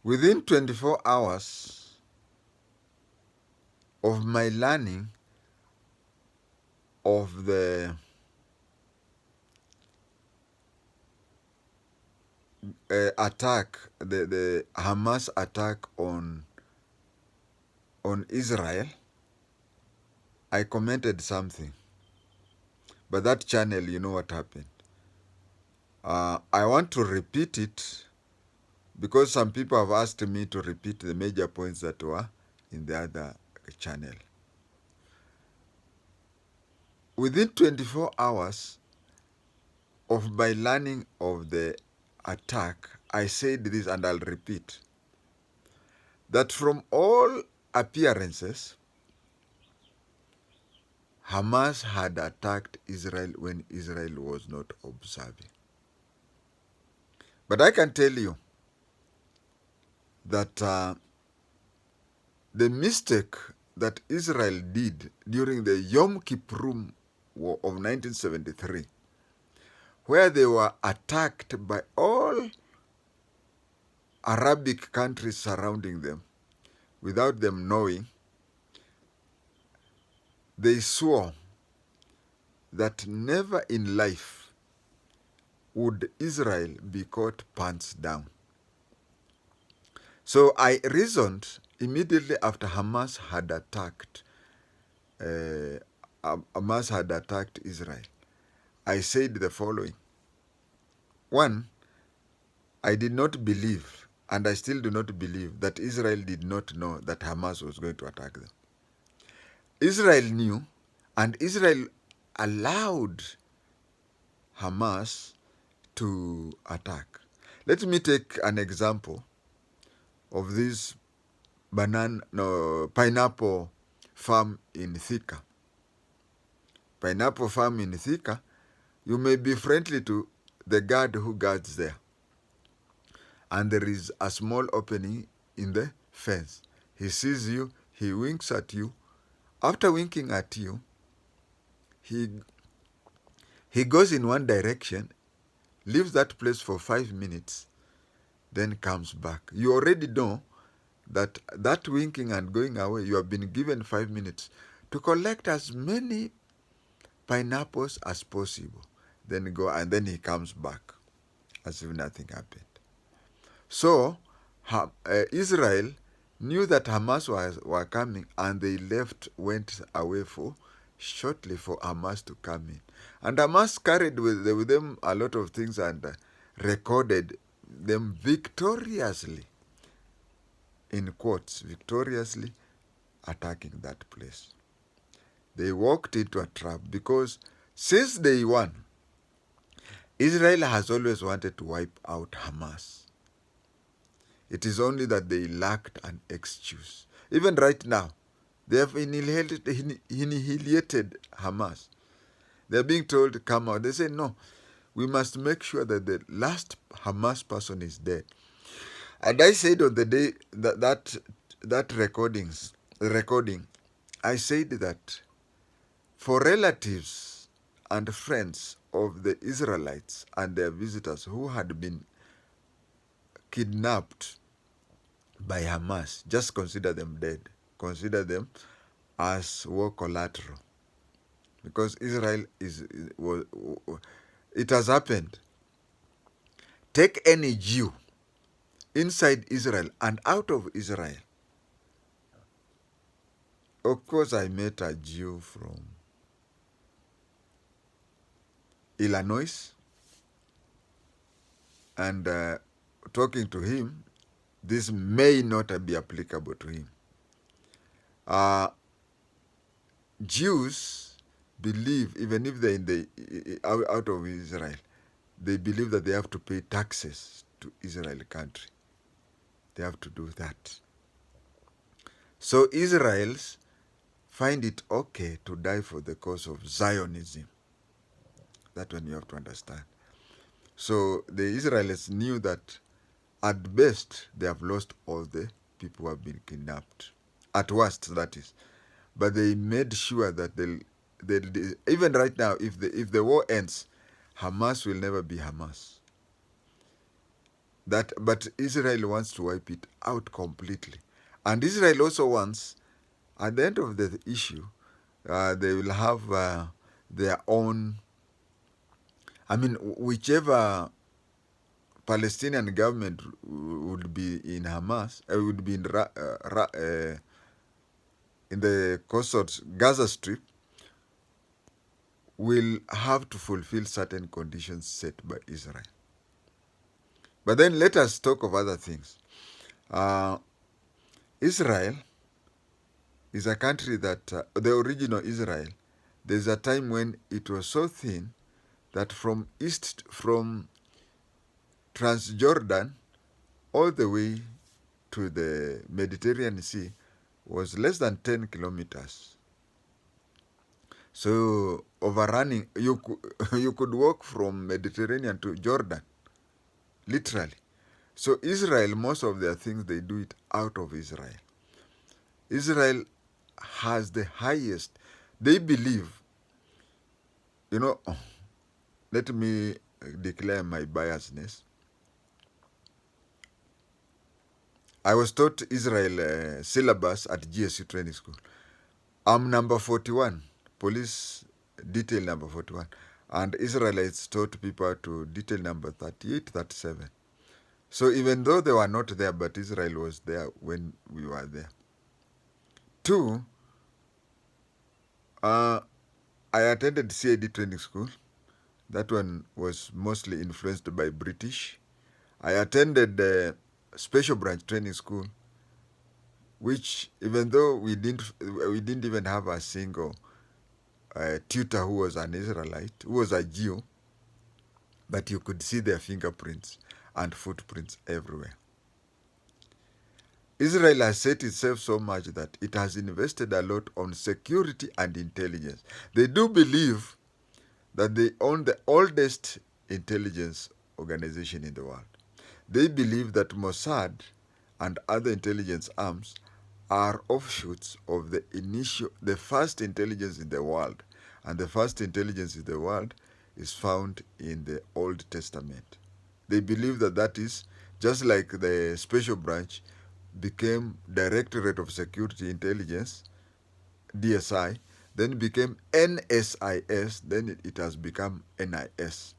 Within 24 hours of my learning of the attack, the Hamas attack on Israel, I commented something. But that channel, you know what happened. I want to repeat it because some people have asked me to repeat the major points that were in the other channel. Within 24 hours of my learning of the attack, I said this and I'll repeat, that from all appearances, Hamas had attacked Israel when Israel was not observing. But I can tell you that the mistake that Israel did during the Yom Kippur War of 1973, where they were attacked by all Arabic countries surrounding them, without them knowing, they swore that never in life would Israel be caught pants down. So I reasoned immediately after Hamas had attacked Israel. I said the following. One, I did not believe, and I still do not believe, that Israel did not know that Hamas was going to attack them. Israel knew, and Israel allowed Hamas to attack. Let me take an example of this pineapple farm in Thika. Pineapple farm in Thika, you may be friendly to the guard who guards there. And there is a small opening in the fence. He sees you, he winks at you. After winking at you, he goes in one direction, leaves that place for 5 minutes, then comes back. You already know that winking and going away, you have been given 5 minutes to collect as many pineapples as possible. Then go, and then he comes back as if nothing happened. So Israel knew that Hamas were coming, and they went away shortly for Hamas to come in. And Hamas carried with them a lot of things and recorded them victoriously, in quotes, victoriously attacking that place. They walked into a trap because since day one, Israel has always wanted to wipe out Hamas. It is only that they lacked an excuse. Even right now, they have annihilated Hamas. They are being told to come out. They say, no, we must make sure that the last Hamas person is dead. And I said on the day that recording, I said that for relatives and friends of the Israelites and their visitors who had been kidnapped by Hamas, just consider them dead. Consider them as war collateral. Because Israel it has happened. Take any Jew inside Israel and out of Israel. Of course, I met a Jew from Illinois, and talking to him, this may not be applicable to him. Jews believe, even if they're out of Israel, they believe that they have to pay taxes to Israel country. They have to do that. So Israelis find it okay to die for the cause of Zionism. That one you have to understand. So the Israelis knew that at best they have lost all the people who have been kidnapped. At worst, that is. But they made sure that they'll even right now, if the war ends, Hamas will never be Hamas. but Israel wants to wipe it out completely. And Israel also wants, at the end of the issue, they will have their own, I mean, whichever Palestinian government would be in Hamas, would be in the coastal Gaza Strip, will have to fulfill certain conditions set by Israel. But then let us talk of other things. Israel is a country that, the original Israel, there's a time when it was so thin that from Transjordan all the way to the Mediterranean Sea was less than 10 kilometers. So overrunning, you could walk from Mediterranean to Jordan, literally. So Israel, most of their things, they do it out of Israel. Israel has the highest, they believe, you know, let me declare my biasness. I was taught Israel syllabus at GSU training school. I'm number 41, police detail number 41. And Israelites taught people to detail number 38, 37. So even though they were not there, but Israel was there when we were there. Two, I attended CAD training school. That one was mostly influenced by British. I attended the special branch training school, which even though we didn't even have a single tutor who was an Israelite, who was a Jew, but you could see their fingerprints and footprints everywhere. Israel has set itself so much that it has invested a lot on security and intelligence. They do believe that they own the oldest intelligence organization in the world. They believe that Mossad and other intelligence arms are offshoots of the first intelligence in the world. And the first intelligence in the world is found in the Old Testament. They believe that that is just like the special branch became Directorate of Security Intelligence, DSI, then became NSIS, then it has become NIS.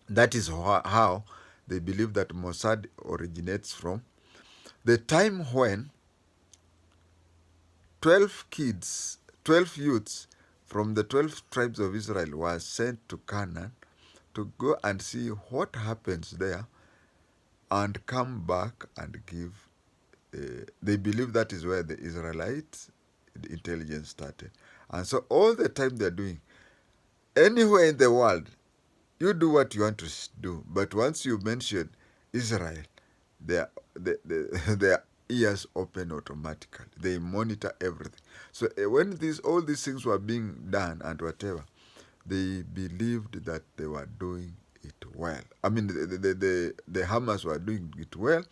That is how they believe that Mossad originates from. The time when 12 youths from the 12 tribes of Israel were sent to Canaan to go and see what happens there and come back and give. They believe that is where the Israelite intelligence started. And so all the time they're doing, anywhere in the world, you do what you want to do. But once you mention Israel, their ears open automatically. They monitor everything. So when all these things were being done and whatever, they believed that they were doing it well. I mean, the Hamas were doing it well,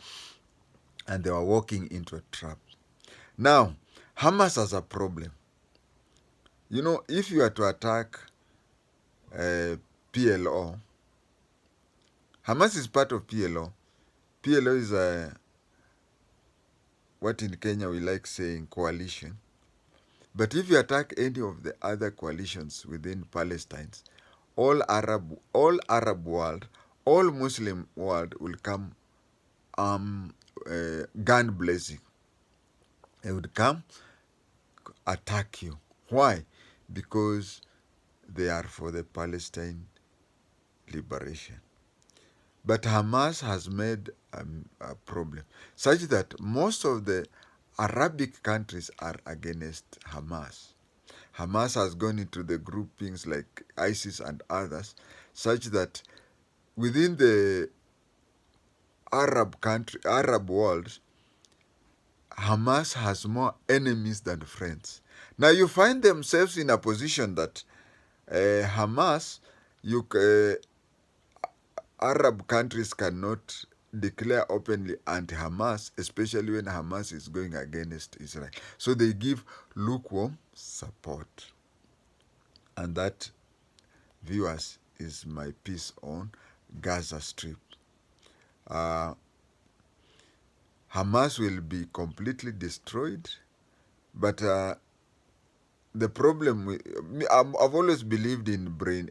and they were walking into a trap. Now, Hamas has a problem. You know, if you are to attack PLO, Hamas is part of PLO. PLO is what in Kenya we like saying coalition. But if you attack any of the other coalitions within Palestine, all Arab world, all Muslim world will come gun blazing. They would come attack you. Why? Because they are for the Palestine liberation. But Hamas has made a problem such that most of the Arabic countries are against Hamas. Hamas has gone into the groupings like ISIS and others, such that within the Arab world, Hamas has more enemies than friends. Now you find themselves in a position that Hamas, Arab countries cannot declare openly anti-Hamas, especially when Hamas is going against Israel. So they give lukewarm support. And that, viewers, is my piece on Gaza Strip. uh, Hamas will be completely destroyed. But the problem, I've always believed in brainstorming,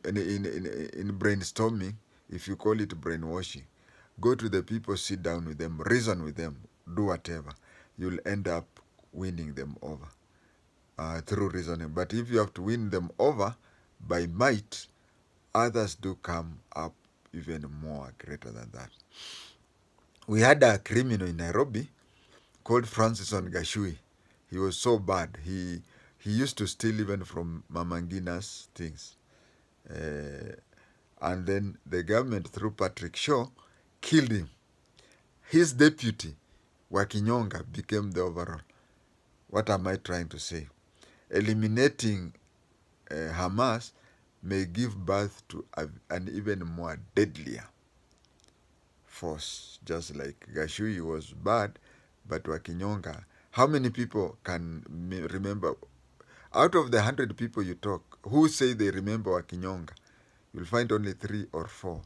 if you call it brainwashing. Go to the people, sit down with them, reason with them, do whatever. You'll end up winning them over through reasoning. But if you have to win them over by might, others do come up even more greater than that. We had a criminal in Nairobi called Francis Gashui. He was so bad. He used to steal even from Mama Ngina's things. And then the government, through Patrick Shaw, killed him. His deputy, Wakinyonga, became the overall. What am I trying to say? Eliminating Hamas may give birth to an even more deadlier force, just like Gashui was bad, but Wakinyonga. How many people can remember? Out of the 100 people you talk, who say they remember Wakinyonga, you'll find only 3 or 4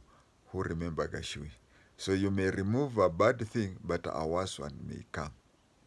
who remember Gashui. So you may remove a bad thing, but a worse one may come.